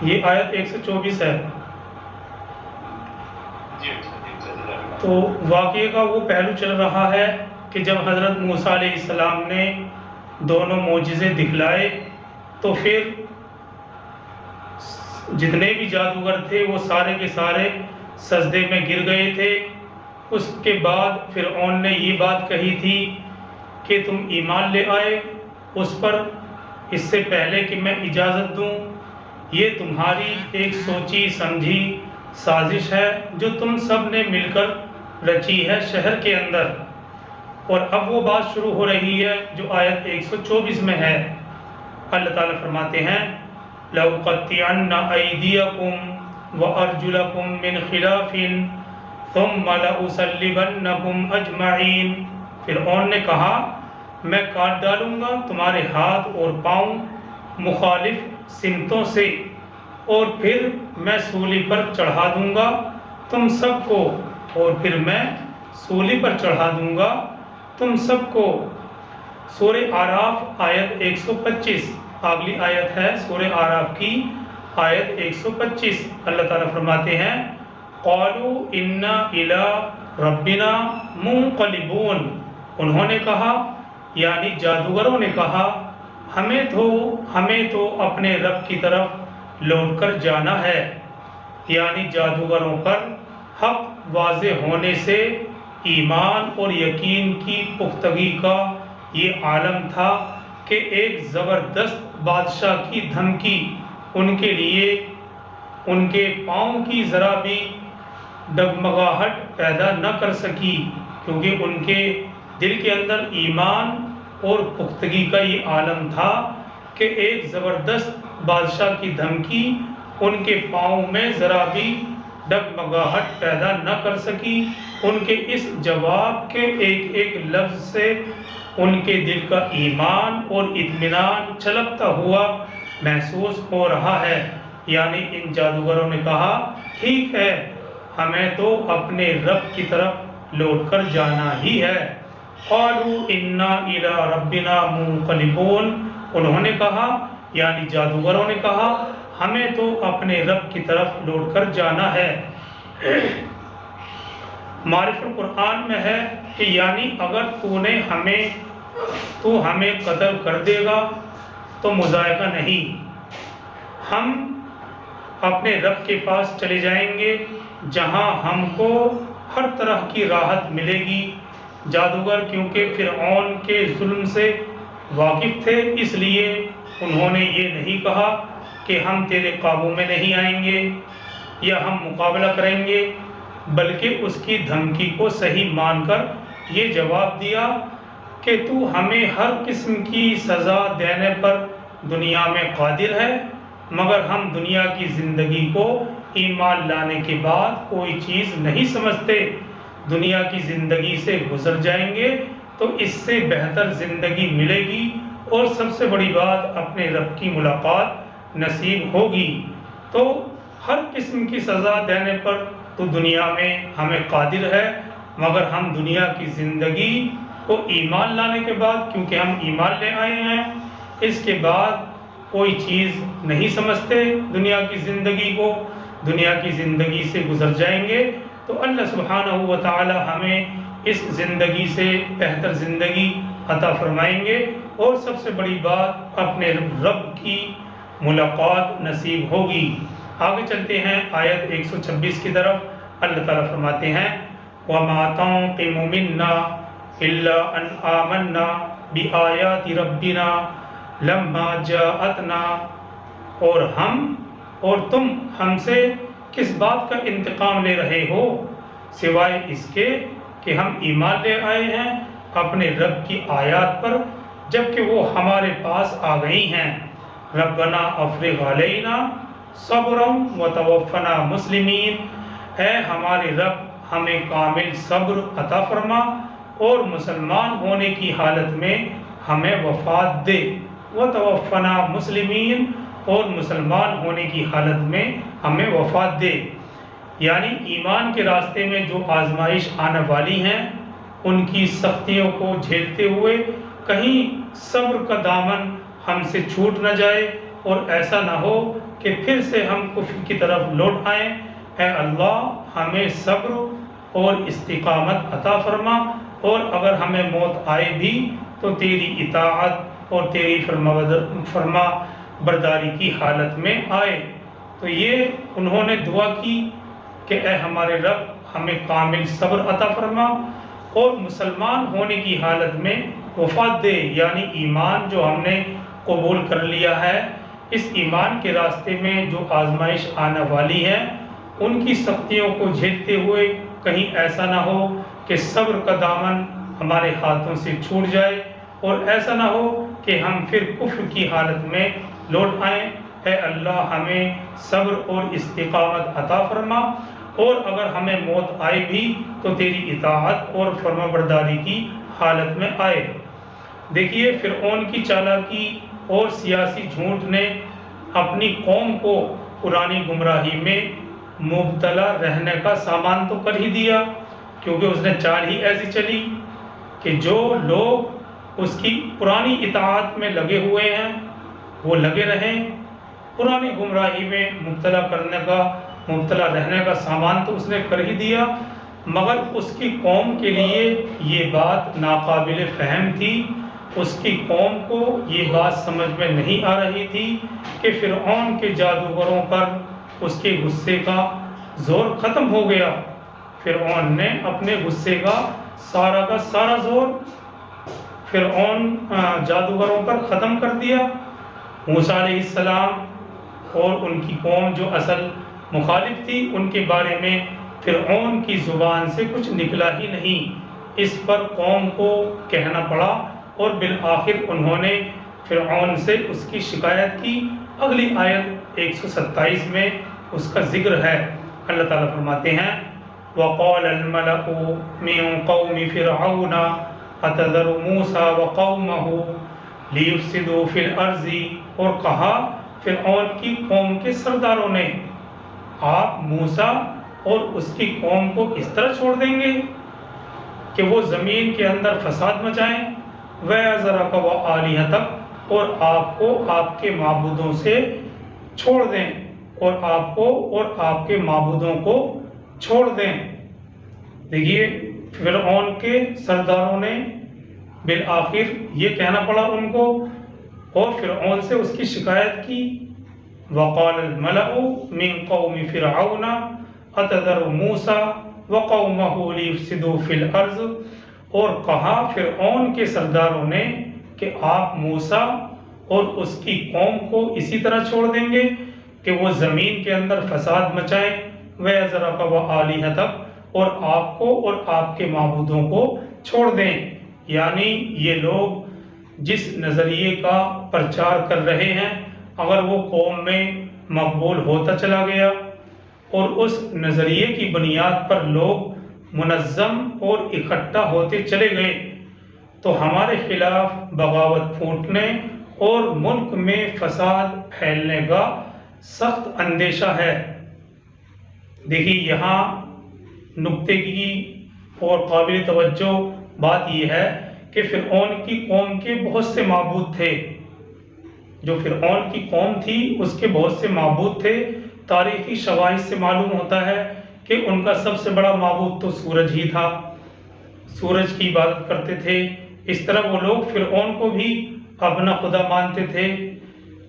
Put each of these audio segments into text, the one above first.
یہ آیت 124 ہے۔ تو واقعے کا وہ پہلو چل رہا ہے کہ جب حضرت موسیٰ علیہ السلام نے دونوں معجزے دکھلائے تو پھر جتنے بھی جادوگر تھے وہ سارے کے سارے سجدے میں گر گئے تھے۔ اس کے بعد فرعون نے یہ بات کہی تھی کہ تم ایمان لے آئے اس پر اس سے پہلے کہ میں اجازت دوں، یہ تمہاری ایک سوچی سمجھی سازش ہے جو تم سب نے مل کر رچی ہے شہر کے اندر۔ اور اب وہ بات شروع ہو رہی ہے جو آیت 124 میں ہے۔ اللہ تعالیٰ فرماتے ہیں لَأُقَطِّعَنَّ أَيْدِيَكُمْ وَأَرْجُلَكُمْ مِنْ خِلَافٍ ثُمَّ لَأُصَلِّبَنَّكُمْ أَجْمَعِينَ۔ فرعون نے کہا میں کاٹ ڈالوں گا تمہارے ہاتھ اور پاؤں مخالف سمتوں سے، اور پھر میں سولی پر چڑھا دوں گا تم سب کو، اور پھر میں سولی پر چڑھا دوں گا تم سب کو۔ سورہ اعراف آیت 125 اگلی آیت ہے سورہ اعراف کی آیت 125۔ اللہ تعالیٰ فرماتے ہیں قالوا انا الی ربنا منقلبون۔ انہوں نے کہا یعنی جادوگروں نے کہا ہمیں تو اپنے رب کی طرف لوٹ کر جانا ہے۔ یعنی جادوگروں پر حق واضح ہونے سے ایمان اور یقین کی پختگی کا یہ عالم تھا کہ ایک زبردست بادشاہ کی دھمکی ان کے لیے ان کے پاؤں کی ذرا بھی ڈگمگاہٹ پیدا نہ کر سکی، کیونکہ ان کے دل کے اندر ایمان اور پختگی کا یہ عالم تھا کہ ایک زبردست بادشاہ کی دھمکی ان کے پاؤں میں ذرا بھی ڈگمگاہٹ پیدا نہ کر سکی۔ ان کے اس جواب کے ایک ایک لفظ سے ان کے دل کا ایمان اور اطمینان چھلکتا ہوا محسوس ہو رہا ہے۔ یعنی ان جادوگروں نے کہا ٹھیک ہے ہمیں تو اپنے رب کی طرف لوٹ کر جانا ہی ہے۔ قالوا انا الی ربنا منقلبون۔ انہوں نے کہا یعنی جادوگروں نے کہا ہمیں تو اپنے رب کی طرف لوٹ کر جانا ہے۔ معرف القرآن میں ہے کہ یعنی اگر تو ہمیں قتل کر دے گا تو مذائقہ نہیں، ہم اپنے رب کے پاس چلے جائیں گے جہاں ہم کو ہر طرح کی راحت ملے گی۔ جادوگر کیونکہ فرعون کے ظلم سے واقف تھے، اس لیے انہوں نے یہ نہیں کہا کہ ہم تیرے قابو میں نہیں آئیں گے یا ہم مقابلہ کریں گے، بلکہ اس کی دھمکی کو صحیح مان کر یہ جواب دیا کہ تو ہمیں ہر قسم کی سزا دینے پر دنیا میں قادر ہے، مگر ہم دنیا کی زندگی کو ایمان لانے کے بعد کوئی چیز نہیں سمجھتے۔ دنیا کی زندگی سے گزر جائیں گے تو اس سے بہتر زندگی ملے گی، اور سب سے بڑی بات اپنے رب کی ملاقات نصیب ہوگی۔ تو ہر قسم کی سزا دینے پر تو دنیا میں ہمیں قادر ہے، مگر ہم دنیا کی زندگی کو ایمان لانے کے بعد، کیونکہ ہم ایمان لے آئے ہیں، اس کے بعد کوئی چیز نہیں سمجھتے دنیا کی زندگی کو، دنیا کی زندگی سے گزر جائیں گے۔ تو اللہ سبحانہ و تعالی ہمیں اس زندگی سے بہتر زندگی عطا فرمائیں گے، اور سب سے بڑی بات اپنے رب کی ملاقات نصیب ہوگی۔ آگے چلتے ہیں آیت 126 کی طرف۔ اللہ تعالیٰ فرماتے ہیں وَمَا تَنْقِمُ مِنَّا إِلَّا أَنْ آمَنَّا بِآيَاتِ رَبِّنَا لَمَّا جَاءَتْنَا۔ اور تم ہم سے کس بات کا انتقام لے رہے ہو سوائے اس کے کہ ہم ایمان لے آئے ہیں اپنے رب کی آیات پر جبکہ وہ ہمارے پاس آ گئی ہیں۔ ربنا افرغ علینا صبرا وتوفنا مسلمین۔ اے ہمارے رب ہمیں کامل صبر عطا فرما اور مسلمان ہونے کی حالت میں ہمیں وفات دے۔ وتوفنا مسلمین، اور مسلمان ہونے کی حالت میں ہمیں وفات دے۔ یعنی ایمان کے راستے میں جو آزمائش آنے والی ہیں ان کی سختیوں کو جھیلتے ہوئے کہیں صبر کا دامن ہم سے چھوٹ نہ جائے اور ایسا نہ ہو کہ پھر سے ہم کفر کی طرف لوٹ آئیں۔ اے اللہ ہمیں صبر اور استقامت عطا فرما، اور اگر ہمیں موت آئے بھی تو تیری اطاعت اور تیری فرما برداری کی حالت میں آئے۔ تو یہ انہوں نے دعا کی کہ اے ہمارے رب ہمیں کامل صبر عطا فرما اور مسلمان ہونے کی حالت میں وفات دے، یعنی ایمان جو ہم نے قبول کر لیا ہے، اس ایمان کے راستے میں جو آزمائش آنے والی ہے ان کی سختیوں کو جھیلتے ہوئے کہیں ایسا نہ ہو کہ صبر کا دامن ہمارے ہاتھوں سے چھوٹ جائے، اور ایسا نہ ہو کہ ہم پھر کفر کی حالت میں لوٹ آئیں۔ اے اللہ ہمیں صبر اور استقامت عطا فرما، اور اگر ہمیں موت آئے بھی تو تیری اطاعت اور فرما برداری کی حالت میں آئے۔ دیکھیے فرعون کی چالاکی اور سیاسی جھوٹ نے اپنی قوم کو پرانی گمراہی میں مبتلا رہنے کا سامان تو کر ہی دیا، کیونکہ اس نے چال ہی ایسی چلی کہ جو لوگ اس کی پرانی اطاعت میں لگے ہوئے ہیں وہ لگے رہیں، پرانی گمراہی میں مبتلا رہنے کا سامان تو اس نے کر ہی دیا، مگر اس کی قوم کے لیے یہ بات ناقابل فہم تھی۔ اس کی قوم کو یہ بات سمجھ میں نہیں آ رہی تھی کہ فرعون کے جادوگروں پر اس کے غصے کا زور ختم ہو گیا۔ فرعون نے اپنے غصے کا سارا زور فرعون جادوگروں پر ختم کر دیا۔ موسیٰ علیہ السلام اور ان کی قوم جو اصل مخالف تھی ان کے بارے میں فرعون کی زبان سے کچھ نکلا ہی نہیں، اس پر قوم کو کہنا پڑا، اور بالآخر انہوں نے فرعون سے اس کی شکایت کی۔ اگلی آیت 127 میں اس کا ذکر ہے۔ اللہ تعالیٰ فرماتے ہیں وَقَالَ الْمَلَأُ مِن قَوْمِ فِرْعَوْنَ أَتَذَرُ مُوسَىٰ وَقَوْمَهُ لِيُفْسِدُوا فِي الْأَرْضِ، اور کہا فرعون کی قوم کے سرداروں نے آپ موسیٰ اور اس کی قوم کو اس طرح چھوڑ دیں گے کہ وہ زمین کے اندر فساد مچائیں، وَيَذَرَكَ وَآلِهَتَكَ، اور آپ کو آپ کے معبودوں سے چھوڑ دیں، اور آپ کو اور آپ کے معبودوں کو چھوڑ دیں۔ دیکھیے فرعون کے سرداروں نے بالآخر یہ کہنا پڑا ان کو، اور فرعون سے اس کی شکایت کی۔ وَقَالَ الْمَلَأُ مِن قَوْمِ فِرْعَوْنَ أَتَذَرُ مُوسَىٰ وَقَوْمَهُ لِيُفْسِدُوا فِي الْأَرْضِ، اور کہا فرعون کے سرداروں نے کہ آپ موسیٰ اور اس کی قوم کو اسی طرح چھوڑ دیں گے کہ وہ زمین کے اندر فساد مچائیں، وَيَذَرَكَ وَآلِهَتَكَ، اور آپ کو اور آپ کے معبودوں کو چھوڑ دیں۔ یعنی یہ لوگ جس نظریے کا پرچار کر رہے ہیں اگر وہ قوم میں مقبول ہوتا چلا گیا اور اس نظریے کی بنیاد پر لوگ منظم اور اکٹھا ہوتے چلے گئے تو ہمارے خلاف بغاوت پھوٹنے اور ملک میں فساد پھیلنے کا سخت اندیشہ ہے۔ دیکھیے یہاں نکتے کی اور قابل توجہ بات یہ ہے کہ فرعون کی قوم کے بہت سے معبود تھے، جو فرعون کی قوم تھی اس کے بہت سے معبود تھے۔ تاریخی شواہد سے معلوم ہوتا ہے کہ ان کا سب سے بڑا معبود تو سورج ہی تھا، سورج کی عبادت کرتے تھے۔ اس طرح وہ لوگ فرعون کو بھی اپنا خدا مانتے تھے۔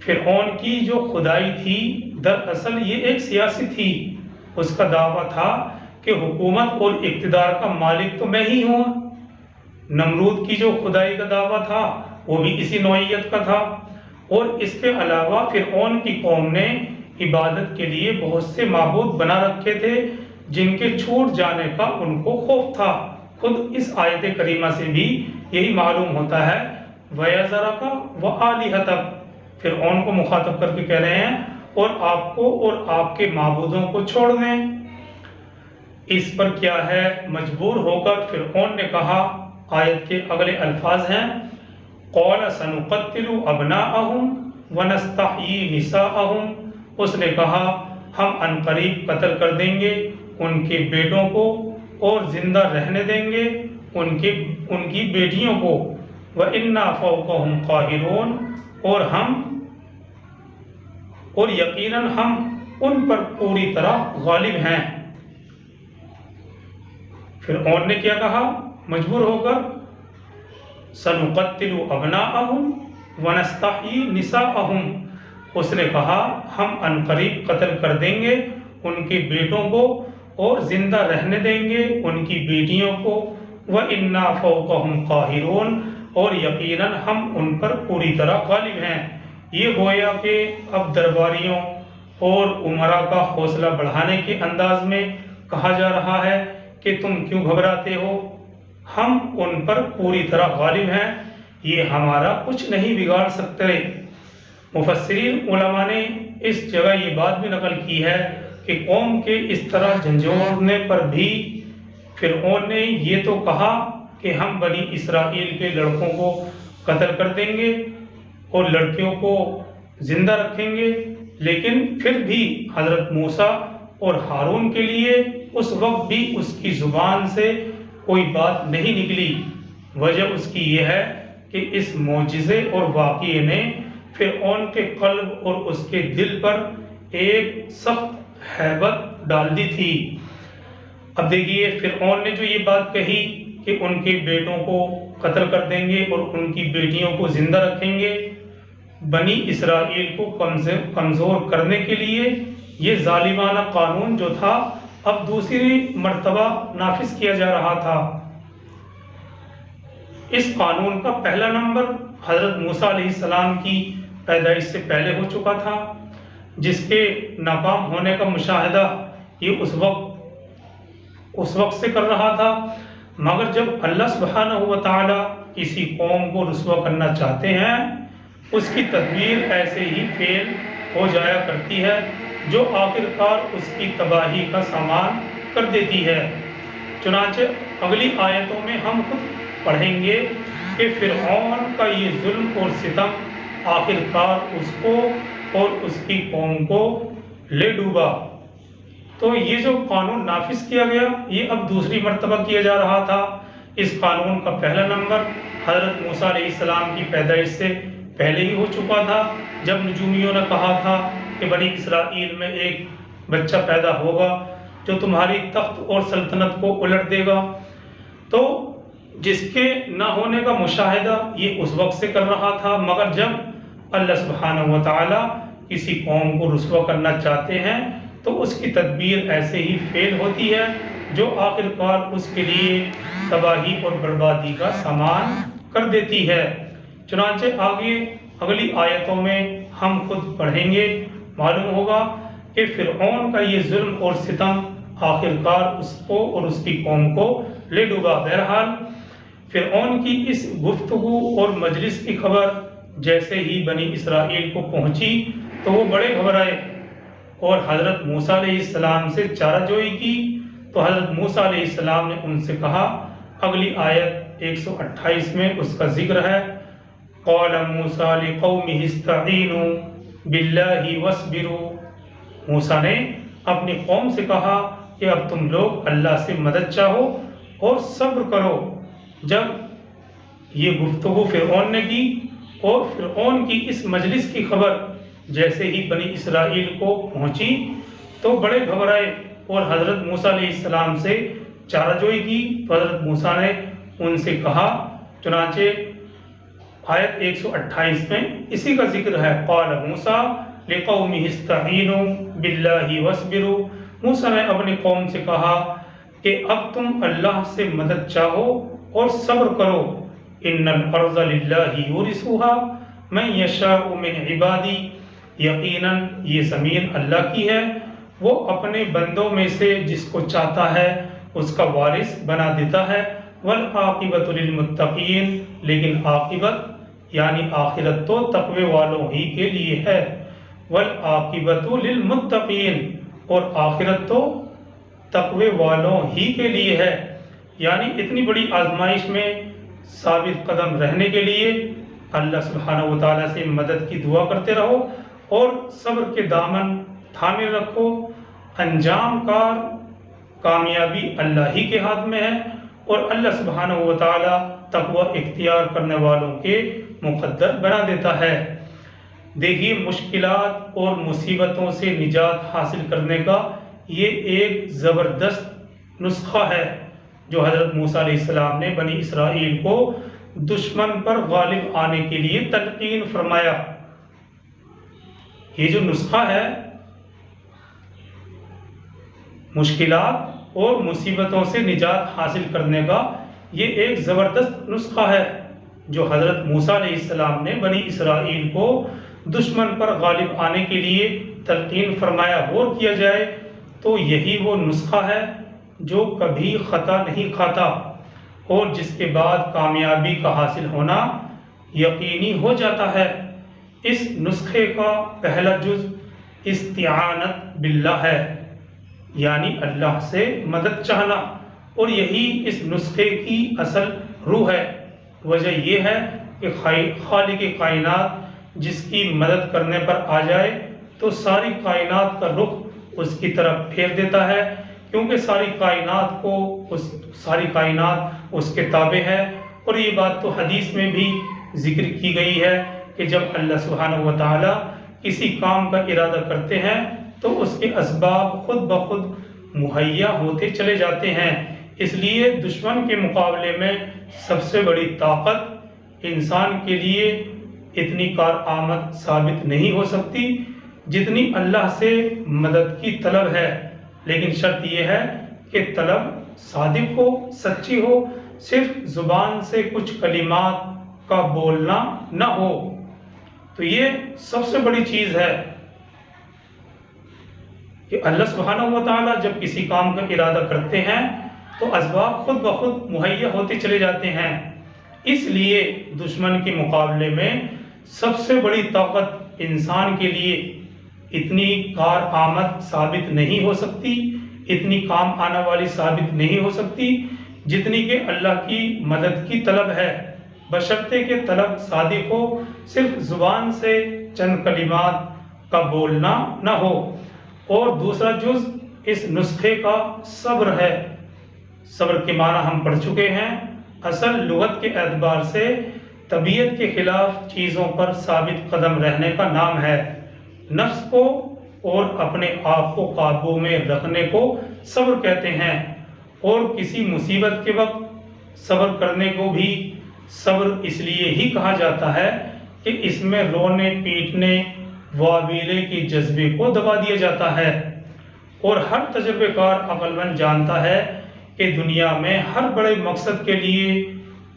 فرعون کی جو خدائی تھی دراصل یہ ایک سیاسی تھی، اس کا دعویٰ تھا کہ حکومت اور اقتدار کا مالک تو میں ہی ہوں۔ نمرود کی جو خدائی کا دعویٰ تھا وہ بھی اسی نوعیت کا تھا، اور اس کے علاوہ فرعون کی قوم نے عبادت کے لیے بہت سے معبود بنا رکھے تھے جن کے چھوٹ جانے کا ان کو خوف تھا۔ خود اس آیت کریمہ سے بھی یہی معلوم ہوتا ہے وَيَذَرَكَ وَآلِهَتَكَ، فرعون کو مخاطب کر کے کہہ رہے ہیں اور آپ کو اور آپ کے معبودوں کو چھوڑ دیں۔ اس پر کیا ہے مجبور ہو کر فرعون نے کہا، آیت کے اگلے الفاظ ہیں قَالَ سَنُقَتِّلُ أَبْنَاءَهُمْ وَنَسْتَحْيِي نِسَاءَهُمْ، اس نے کہا ہم عنقریب قتل کر دیں گے ان کے بیٹوں کو اور زندہ رہنے دیں گے ان کی بیٹیوں کو، وَإِنَّا فَوْقَهُمْ قَاهِرُونَ، اور ہم اور یقیناً ہم ان پر پوری طرح غالب ہیں۔ فرعون نے کیا کہا مجبور ہو کر؟ سنقتل ابناءہم ونستحیی نساءہم، اس نے کہا ہم عنقریب قتل کر دیں گے ان کے بیٹوں کو اور زندہ رہنے دیں گے ان کی بیٹیوں کو، وَإِنَّا فَوْقَهُمْ قَاهِرُونَ، اور یقیناً ہم ان پر پوری طرح غالب ہیں۔ یہ گویا کہ اب درباریوں اور امراء کا حوصلہ بڑھانے کے انداز میں کہا جا رہا ہے کہ تم کیوں گھبراتے ہو، ہم ان پر پوری طرح غالب ہیں، یہ ہمارا کچھ نہیں بگاڑ سکتے۔ مفسرین علماء نے اس جگہ یہ بات بھی نقل کی ہے کہ قوم کے اس طرح جھنجھوڑنے پر بھی فرعون نے یہ تو کہا کہ ہم بنی اسرائیل کے لڑکوں کو قتل کر دیں گے اور لڑکیوں کو زندہ رکھیں گے، لیکن پھر بھی حضرت موسیٰ اور ہارون کے لیے اس وقت بھی اس کی زبان سے کوئی بات نہیں نکلی۔ وجہ اس کی یہ ہے کہ اس معجزے اور واقعے نے فرعون کے قلب اور اس کے دل پر ایک سخت ہیبت ڈال دی تھی۔ اب دیکھیے فرعون نے جو یہ بات کہی کہ ان کے بیٹوں کو قتل کر دیں گے اور ان کی بیٹیوں کو زندہ رکھیں گے، بنی اسرائیل کو کمزور کرنے کے لیے یہ ظالمانہ قانون جو تھا اب دوسری مرتبہ نافذ کیا جا رہا تھا۔ اس قانون کا پہلا نمبر حضرت موسیٰ علیہ السلام کی پیدائش سے پہلے ہو چکا تھا، جس کے ناکام ہونے کا مشاہدہ یہ اس وقت سے کر رہا تھا، مگر جب اللہ سبحانہ و تعالی کسی قوم کو رسوا کرنا چاہتے ہیں اس کی تدبیر ایسے ہی فیل ہو جایا کرتی ہے جو آخر کار اس کی تباہی کا سامان کر دیتی ہے۔ چنانچہ اگلی آیتوں میں ہم خود پڑھیں گے کہ فرعون کا یہ ظلم اور ستم آخر کار اس کو اور اس کی قوم کو لے ڈوبا۔ تو یہ جو قانون نافذ کیا گیا یہ اب دوسری مرتبہ کیا جا رہا تھا۔ اس قانون کا پہلا نمبر حضرت موسیٰ علیہ السلام کی پیدائش سے پہلے ہی ہو چکا تھا، جب نجومیوں نے کہا تھا کہ بنی اسرائیل میں ایک بچہ پیدا ہوگا جو تمہاری تخت اور سلطنت کو الٹ دے گا۔ تو جس کے نہ ہونے کا مشاہدہ یہ اس وقت سے کر رہا تھا، مگر جب اللہ سبحانہ و تعالی کسی قوم کو رسوا کرنا چاہتے ہیں تو اس کی تدبیر ایسے ہی فیل ہوتی ہے جو آخر کار اس کے لیے تباہی اور بربادی کا سامان کر دیتی ہے۔ چنانچہ آگے اگلی آیتوں میں ہم خود پڑھیں گے، معلوم ہوگا کہ فرعون کا یہ ظلم اور ستم آخر کار اس کو اور اس کی قوم کو لے ڈوبا۔ بہرحال فرعون کی اس گفتگو اور مجلس کی خبر جیسے ہی بنی اسرائیل کو پہنچی تو وہ بڑے گھبرائے اور حضرت موسیٰ علیہ السلام سے چارہ جوئی کی۔ تو حضرت موسیٰ علیہ السلام نے ان سے کہا، اگلی آیت 128 میں اس کا ذکر ہے، قال موسیٰ لقومہ استعینوا باللہ واصبروا، موسیٰ نے اپنی قوم سے کہا کہ اب تم لوگ اللہ سے مدد چاہو اور صبر کرو۔ جب یہ گفتگو فرعون نے کی اور فرعون کی اس مجلس کی خبر جیسے ہی بنی اسرائیل کو پہنچی تو بڑے گھبرائے اور حضرت موسیٰ علیہ السلام سے چارہ جوئی کی۔ تو حضرت موسیٰ نے ان سے کہا، چنانچہ آیت 128 میں اسی کا ذکر ہے، قال موسیٰ لقومہ استعینوا باللہ واصبروا، موسیٰ نے اپنی قوم سے کہا کہ اب تم اللہ سے مدد چاہو اور صبر کرو، ان الارض للہ یورثھا من یشاء من عبادی، یقیناً یہ زمین اللہ کی ہے، وہ اپنے بندوں میں سے جس کو چاہتا ہے اس کا وارث بنا دیتا ہے، والعاقبۃ للمتقین، لیکن عاقبت یعنی آخرت تو تقوی والوں ہی کے لیے ہے، والعاقبۃ للمتقین، اور آخرت تو تقوی والوں ہی کے لیے ہے۔ یعنی اتنی بڑی آزمائش میں ثابت قدم رہنے کے لیے اللہ سبحانہ و تعالیٰ سے مدد کی دعا کرتے رہو اور صبر کے دامن تھامے رکھو، انجام کار کامیابی اللہ ہی کے ہاتھ میں ہے اور اللہ سبحانہ و تعالیٰ تقوی اختیار کرنے والوں کے مقدر بنا دیتا ہے۔ دیکھیے مشکلات اور مصیبتوں سے نجات حاصل کرنے کا یہ ایک زبردست نسخہ ہے جو حضرت موسیٰ علیہ السلام نے بنی اسرائیل کو دشمن پر غالب آنے کے لیے تلقین فرمایا۔ یہ جو نسخہ ہے مشکلات اور مصیبتوں سے نجات حاصل کرنے کا، یہ ایک زبردست نسخہ ہے جو حضرت موسیٰ علیہ السلام نے بنی اسرائیل کو دشمن پر غالب آنے کے لیے تلقین فرمایا۔ غور کیا جائے تو یہی وہ نسخہ ہے جو کبھی خطا نہیں کھاتا اور جس کے بعد کامیابی کا حاصل ہونا یقینی ہو جاتا ہے۔ اس نسخے کا پہلا جز استعانت باللہ ہے، یعنی اللہ سے مدد چاہنا، اور یہی اس نسخے کی اصل روح ہے۔ وجہ یہ ہے کہ خالق کائنات جس کی مدد کرنے پر آ جائے تو ساری کائنات کا رخ اس کی طرف پھیر دیتا ہے، کیونکہ ساری کائنات اس کے تابع ہے۔ اور یہ بات تو حدیث میں بھی ذکر کی گئی ہے کہ جب اللہ سبحانہ و تعالی کسی کام کا ارادہ کرتے ہیں تو اس کے اسباب خود بخود مہیا ہوتے چلے جاتے ہیں۔ اس لیے دشمن کے مقابلے میں سب سے بڑی طاقت انسان کے لیے اتنی کارآمد ثابت نہیں ہو سکتی جتنی اللہ سے مدد کی طلب ہے، لیکن شرط یہ ہے کہ طلب صادق ہو، سچی ہو، صرف زبان سے کچھ کلمات کا بولنا نہ ہو۔ تو یہ سب سے بڑی چیز ہے کہ اللہ سبحانہ و تعالیٰ جب کسی کام کا ارادہ کرتے ہیں تو اسباب خود بخود مہیا ہوتے چلے جاتے ہیں۔ اس لیے دشمن کے مقابلے میں سب سے بڑی طاقت انسان کے لیے اتنی کارآمد ثابت نہیں ہو سکتی، اتنی کام آنے والی ثابت نہیں ہو سکتی جتنی کہ اللہ کی مدد کی طلب ہے، بشرطے کہ طلب صادق ہو، صرف زبان سے چند کلمات کا بولنا نہ ہو۔ اور دوسرا جز اس نسخے کا صبر ہے۔ صبر کے معنی ہم پڑھ چکے ہیں، اصل لغت کے اعتبار سے طبیعت کے خلاف چیزوں پر ثابت قدم رہنے کا نام ہے۔ نفس کو اور اپنے آپ کو قابو میں رکھنے کو صبر کہتے ہیں، اور کسی مصیبت کے وقت صبر کرنے کو بھی صبر اس لیے ہی کہا جاتا ہے کہ اس میں رونے پیٹنے واویلے کے جذبے کو دبا دیا جاتا ہے۔ اور ہر تجربے کار عقل مند جانتا ہے کہ دنیا میں ہر بڑے مقصد کے لیے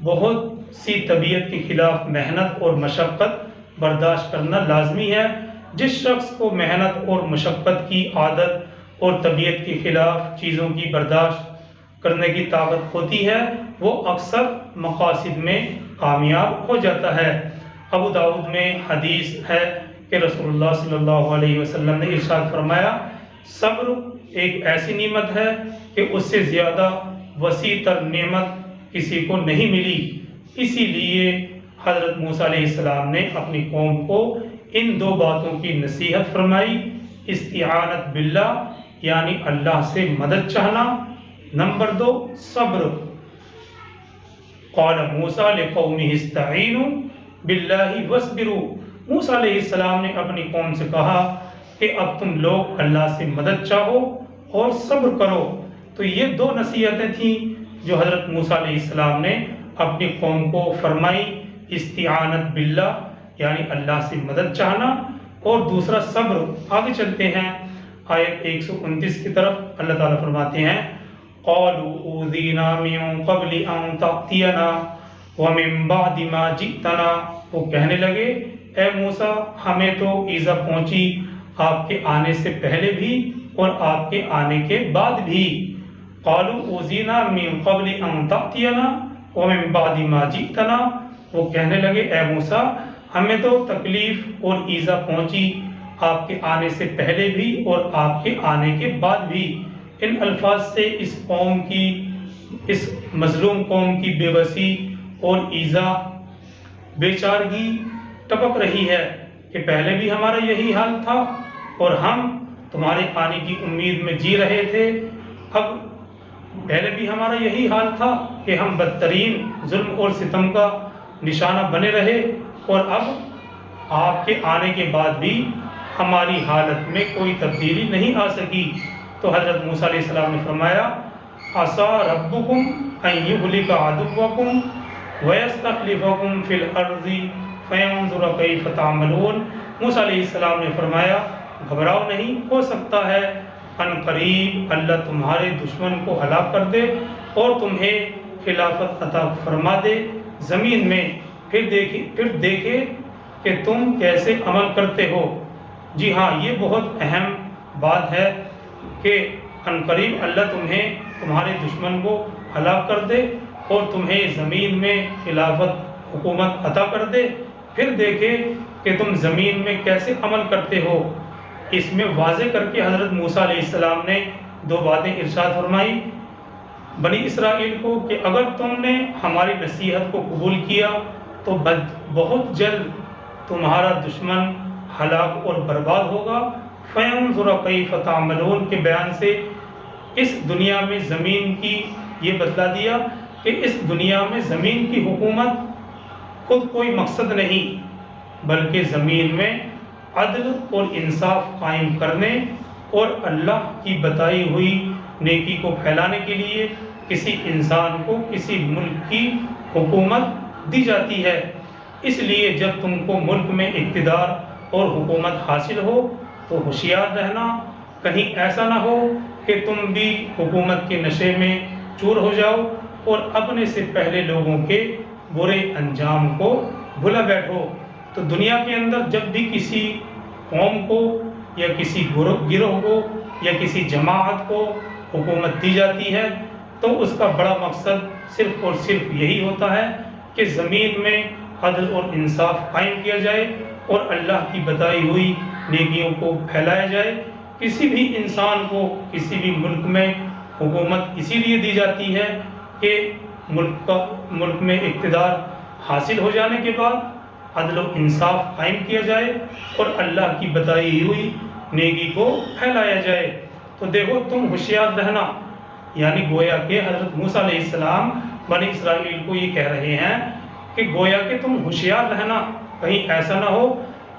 بہت سی طبیعت کے خلاف محنت اور مشقت برداشت کرنا لازمی ہے۔ جس شخص کو محنت اور مشقت کی عادت اور طبیعت کے خلاف چیزوں کی برداشت کرنے کی طاقت ہوتی ہے وہ اکثر مقاصد میں کامیاب ہو جاتا ہے۔ ابو داؤد میں حدیث ہے کہ رسول اللہ صلی اللہ علیہ وسلم نے ارشاد فرمایا، صبر ایک ایسی نعمت ہے کہ اس سے زیادہ وسیع تر نعمت کسی کو نہیں ملی۔ اسی لیے حضرت موسیٰ علیہ السلام نے اپنی قوم کو ان دو باتوں کی نصیحت فرمائی، استعانت باللہ یعنی اللہ سے مدد چاہنا، نمبر 2 صبر۔ قال موسیٰ لقومہ استعینوا باللہ واصبروا، موسیٰ علیہ السلام نے اپنی قوم سے کہا کہ اب تم لوگ اللہ سے مدد چاہو اور صبر کرو۔ تو یہ دو نصیحتیں تھیں جو حضرت موسیٰ علیہ السلام نے اپنی قوم کو فرمائی، استعانت باللہ یعنی اللہ سے مدد چاہنا، اور دوسرا صبر۔ آگے چلتے ہیں آیت 129 کی طرف۔ اللہ تعالیٰ فرماتے ہیں، قالوا اوذینا من قبل ان تأتینا ومن بعد ما جئتنا، وہ کہنے لگے اے موسیٰ ہمیں تو ایذا پہنچی آپ کے آنے سے پہلے بھی اور آپ کے آنے کے بعد بھی۔ قالوا اوذینا من قبل ان تأتینا ومن بعد ما جئتنا، وہ کہنے لگے اے موسیٰ ہمیں تو تکلیف اور ایذا پہنچی آپ کے آنے سے پہلے بھی اور آپ کے آنے کے بعد بھی۔ ان الفاظ سے اس قوم کی، اس مظلوم قوم کی بے بسی اور ایذا، بیچارگی ٹپک رہی ہے کہ پہلے بھی ہمارا یہی حال تھا اور ہم تمہارے آنے کی امید میں جی رہے تھے۔ اب پہلے بھی ہمارا یہی حال تھا کہ ہم بدترین ظلم اور ستم کا نشانہ بنے رہے، اور اب آپ کے آنے کے بعد بھی ہماری حالت میں کوئی تبدیلی نہیں آ سکی۔ تو حضرت موسیٰ علیہ السلام نے فرمایا عَصَىٰ رَبُّكُمْ أَن يُهْلِكَ عَدُوَّكُمْ وَيَسْتَخْلِفَكُمْ فِي الْأَرْضِ فَيَنظُرَ كَيْفَ تَعْمَلُونَ۔ موسیٰ علیہ السلام نے فرمایا گھبراؤ نہیں، ہو سکتا ہے ان قریب اللہ تمہارے دشمن کو ہلاک کر دے اور تمہیں خلافت عطا فرما دے زمین میں، پھر دیکھے کہ تم کیسے عمل کرتے ہو۔ جی ہاں، یہ بہت اہم بات ہے کہ ان قریب اللہ تمہیں تمہارے دشمن کو ہلاک کر دے اور تمہیں زمین میں خلافت حکومت عطا کر دے، پھر دیکھے کہ تم زمین میں کیسے عمل کرتے ہو۔ اس میں واضح کر کے حضرت موسیٰ علیہ السلام نے دو باتیں ارشاد فرمائی بنی اسرائیل کو کہ اگر تم نے ہماری نصیحت کو قبول کیا تو بہت جلد تمہارا دشمن ہلاک اور برباد ہوگا۔ فَيَنظُرَ كَيْفَ تَعْمَلُونَ کے بیان سے اس دنیا میں زمین کی یہ بتلا دیا کہ اس دنیا میں زمین کی حکومت خود کوئی مقصد نہیں، بلکہ زمین میں عدل اور انصاف قائم کرنے اور اللہ کی بتائی ہوئی نیکی کو پھیلانے کے لیے کسی انسان کو کسی ملک کی حکومت دی جاتی ہے۔ اس لیے جب تم کو ملک میں اقتدار اور حکومت حاصل ہو تو ہوشیار رہنا، کہیں ایسا نہ ہو کہ تم بھی حکومت کے نشے میں چور ہو جاؤ اور اپنے سے پہلے لوگوں کے برے انجام کو بھلا بیٹھو۔ تو دنیا کے اندر جب بھی کسی قوم کو یا کسی گروہ کو یا کسی جماعت کو حکومت دی جاتی ہے تو اس کا بڑا مقصد صرف اور صرف یہی ہوتا ہے کہ زمین میں عدل اور انصاف قائم کیا جائے اور اللہ کی بتائی ہوئی نیکیوں کو پھیلایا جائے۔ کسی بھی انسان کو کسی بھی ملک میں حکومت اسی لیے دی جاتی ہے کہ ملک میں اقتدار حاصل ہو جانے کے بعد عدل و انصاف قائم کیا جائے اور اللہ کی بتائی ہوئی نیکی کو پھیلایا جائے۔ تو دیکھو تم ہوشیار رہنا، یعنی گویا کہ حضرت موسیٰ علیہ السلام بنی اسرائیل کو یہ کہہ رہے ہیں کہ گویا کہ تم ہوشیار رہنا، کہیں ایسا نہ ہو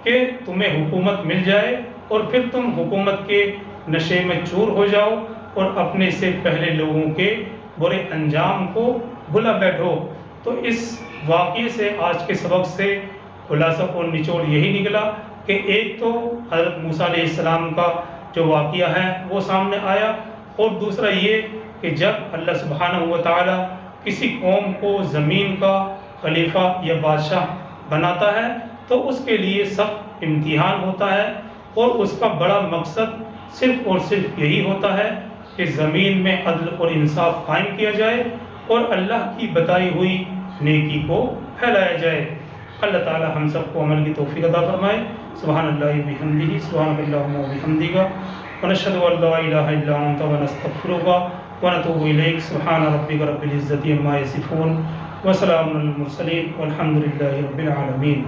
کہ تمہیں حکومت مل جائے اور پھر تم حکومت کے نشے میں چور ہو جاؤ اور اپنے سے پہلے لوگوں کے برے انجام کو بھلا بیٹھو۔ تو اس واقعے سے آج کے سبق سے خلاصہ اور نچوڑ یہی نکلا کہ ایک تو حضرت موسیٰ علیہ السلام کا جو واقعہ ہے وہ سامنے آیا، اور دوسرا یہ کہ جب اللہ سبحانہ و تعالی کسی قوم کو زمین کا خلیفہ یا بادشاہ بناتا ہے تو اس کے لیے سخت امتحان ہوتا ہے، اور اس کا بڑا مقصد صرف اور صرف یہی ہوتا ہے کہ زمین میں عدل اور انصاف قائم کیا جائے اور اللہ کی بتائی ہوئی نیکی کو پھیلایا جائے۔ اللہ تعالی ہم سب کو عمل کی توفیق عطا فرمائے۔ سبحان اللہ وبحمدہ، سبحانک اللہم وبحمدک، ونشہد ان لا الہ الا انت ونستغفرک ونتوب الیک۔ سبحان ربک رب العزۃ عما یصفون وسلام علی المرسلین والحمد للہ رب العالمین۔